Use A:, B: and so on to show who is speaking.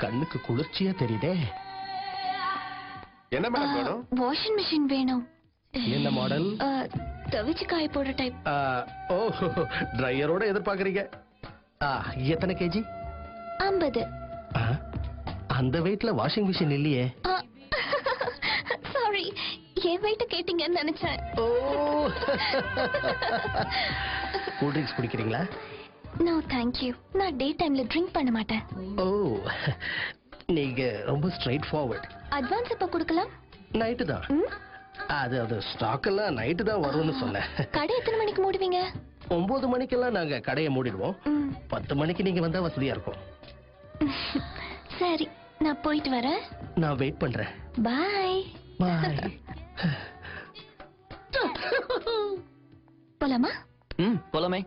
A: கண்ணுக்கு குளிர்ச்சியா தெரியுதே.
B: என்ன மேடம் வேணும்?
C: வாஷிங் மிஷின் வேணும்.
A: என்ன மாடல்?
C: தவிச்சு காய போடுற டைப்.
A: ஓ, ட்ரையரோட எதிர்பார்க்கறீங்க. எத்தனை கேஜி?
C: 50.
A: அந்த வெயிட்ல வாஷிங் மிஷின் இல்லையே.
C: சாரி, என் வெயிட்ட கேட்டீங்கன்னு நினைச்சேன்.
A: ஓ, கூல் ட்ரிங்க்ஸ் குடிக்கிறீங்களா?
C: No thank you. நான் டே டைம்ல ட்ரிங்க் பண்ண மாட்டேன்.
A: ஓ, நீங்க ரொம்ப ஸ்ட்ரைட் ஃபார்வர்ட்.
C: அட்வான்ஸ் எப்ப கொடுக்கலாம்?
A: நைட்டு தான். அது ஸ்டாக் எல்லாம் நைட்டு தான் வரும்னு சொன்னேன்.
C: கடை எத்தனை மணிக்கு மூடுவீங்க?
A: 9 மணிக்கெல்லாம் நாங்க கடையை மூடிடுவோம். 10 மணிக்கு நீங்க வந்தா வசதியா இருக்கும்.
C: சரி, நான் போயிட்டு வரேன்.
A: நான் வெயிட் பண்றேன்.
C: பாய்.
A: பாய்.
C: போலாமா?
D: போலாமே.